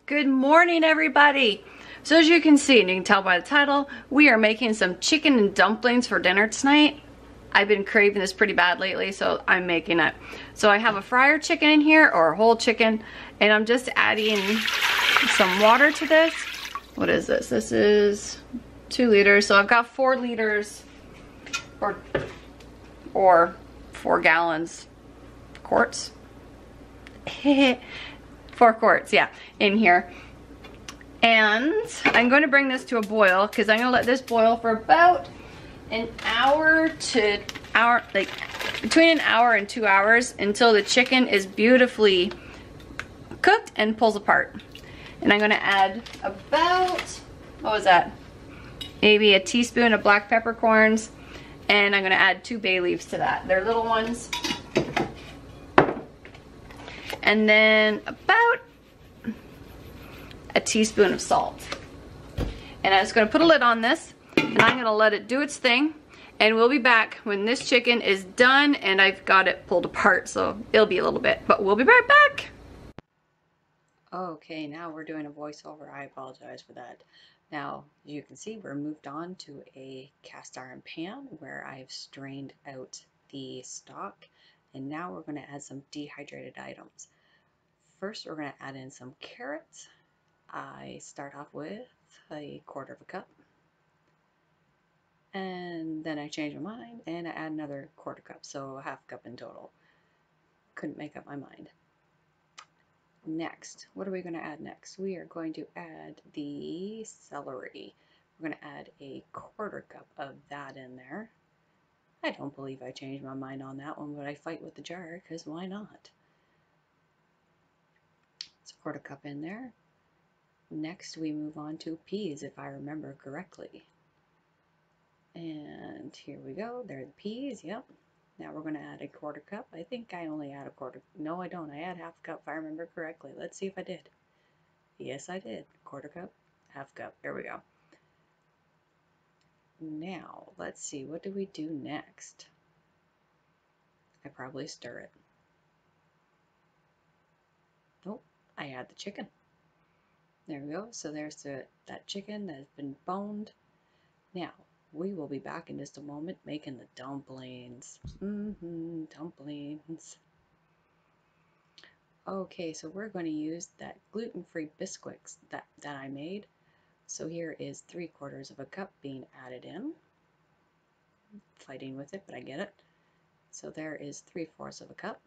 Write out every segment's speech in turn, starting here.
Good morning, everybody. So as you can see, and you can tell by the title, we are making some chicken and dumplings for dinner tonight. I've been craving this pretty bad lately, so I'm making it. So I have a fryer chicken in here, or a whole chicken, and I'm just adding some water to this. What is this? This is 2 liters, so I've got 4 liters, or 4 gallons, quarts. 4 quarts, yeah, in here. And I'm going to bring this to a boil because I'm going to let this boil for about an hour to between an hour and 2 hours until the chicken is beautifully cooked and pulls apart. And I'm going to add about, what was that? Maybe a teaspoon of black peppercorns, and I'm going to add 2 bay leaves to that. They're little ones. And then about a teaspoon of salt. And I'm just going to put a lid on this, and I'm going to let it do its thing, and we'll be back when this chicken is done and I've got it pulled apart, so it'll be a little bit, but we'll be right back. Okay, now we're doing a voiceover. I apologize for that. Now, you can see we're moved on to a cast iron pan where I've strained out the stock, and now we're going to add some dehydrated items. First, we're going to add in some carrots. I start off with a 1/4 cup, and then I change my mind and I add another 1/4 cup, so a 1/2 cup in total. Couldn't make up my mind. Next, what are we going to add next? We are going to add the celery. We're going to add a 1/4 cup of that in there. I don't believe I changed my mind on that one, but I fight with the jar because why not? It's a 1/4 cup in there. Next, we move on to peas, if I remember correctly. And here we go. There are the peas. Yep. Now we're going to add a 1/4 cup. I think I only add a 1/4. No, I don't. I add 1/2 cup if I remember correctly. Let's see if I did. Yes, I did. 1/4 cup, 1/2 cup. There we go. Now, let's see. What do we do next? I probably stir it. Nope. I add the chicken. There we go. So there's that chicken that has been boned. Now, we will be back in just a moment making the dumplings. Dumplings. Okay, so we're going to use that gluten-free biscuits that I made. So here is 3/4 cup being added in. Fighting with it, but I get it. So there is 3/4 cup.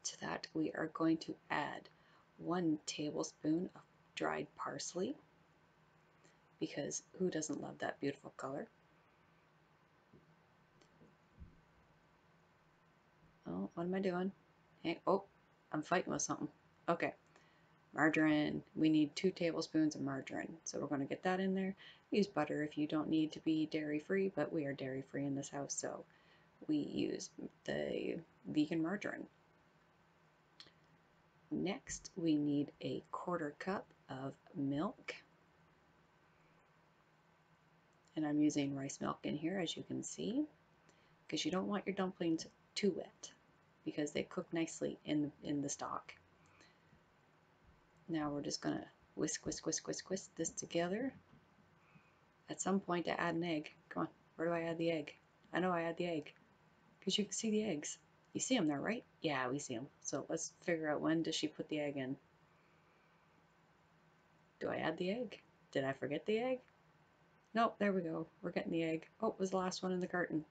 To that, we are going to add 1 tablespoon of dried parsley, because who doesn't love that beautiful color? Oh, what am I doing? Hey, oh, I'm fighting with something. Okay, margarine. We need 2 tablespoons of margarine, so we're going to get that in there. Use butter if you don't need to be dairy-free, but we are dairy-free in this house, so we use the vegan margarine. Next, we need a 1/4 cup of milk. And I'm using rice milk in here, as you can see, because you don't want your dumplings too wet, because they cook nicely in the stock. Now we're just gonna whisk this together. At some point I add an egg. Come on, where do I add the egg? I know I add the egg, because you can see the eggs. You see them there, right? Yeah, we see them. So let's figure out, when does she put the egg in? Do I add the egg? Did I forget the egg? Nope, there we go. We're getting the egg. Oh, it was the last one in the carton.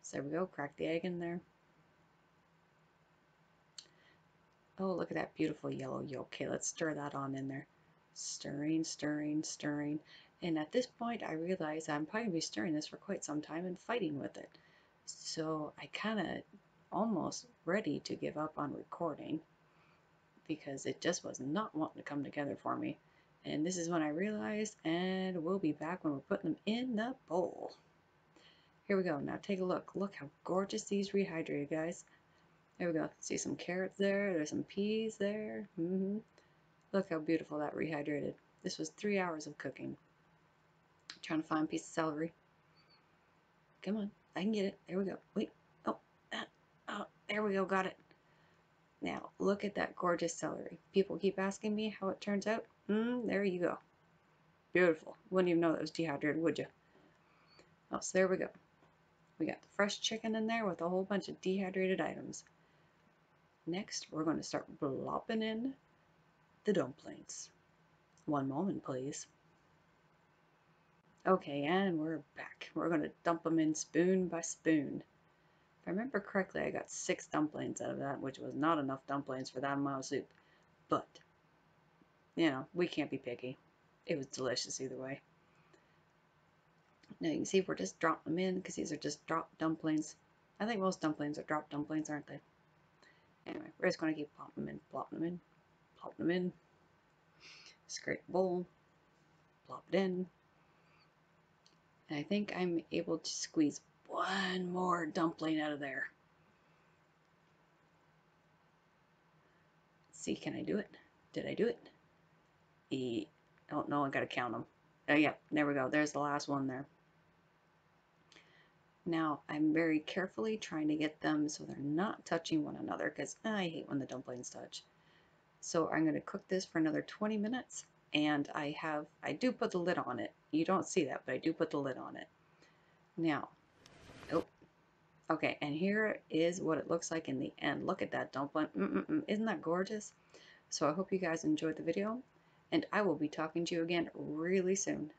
So there we go. Crack the egg in there. Oh, look at that beautiful yellow yolk. Okay, let's stir that on in there. Stirring, stirring, stirring. And at this point, I realize I'm probably going to be stirring this for quite some time and fighting with it. So I kind of almost ready to give up on recording, because it just was not wanting to come together for me. And this is when I realized, and we'll be back when we're putting them in the bowl. Here we go. Now take a look. Look how gorgeous these rehydrated, guys. There we go. See some carrots there. There's some peas there. Look how beautiful that rehydrated. This was 3 hours of cooking. Trying to find a piece of celery. Come on. I can get it. There we go. Wait. Oh, there we go. Got it. Now, look at that gorgeous celery. People keep asking me how it turns out. There you go. Beautiful. Wouldn't even know that was dehydrated, would you? Oh, so there we go. We got the fresh chicken in there with a whole bunch of dehydrated items. Next, we're going to start plopping in the dumplings. One moment, please. Okay, and we're back. We're going to dump them in spoon by spoon. If I remember correctly, I got 6 dumplings out of that, which was not enough dumplings for that amount of soup. But, you know, we can't be picky. It was delicious either way. Now you can see we're just dropping them in because these are just dropped dumplings. I think most dumplings are dropped dumplings, aren't they? Anyway, we're just going to keep plopping them in, plopping them in, plopping them in. Scrape the bowl, plop it in. And I think I'm able to squeeze one more dumpling out of there. Let's see, can I do it? Did I do it? Oh no, I gotta count them. Oh yeah, there we go. There's the last one there. Now I'm very carefully trying to get them so they're not touching one another because I hate when the dumplings touch. So I'm going to cook this for another 20 minutes, and I do put the lid on it. You don't see that, but I do put the lid on it. Now, oh, okay, and here is what it looks like in the end. Look at that dumpling. Isn't that gorgeous? So I hope you guys enjoyed the video, and I will be talking to you again really soon.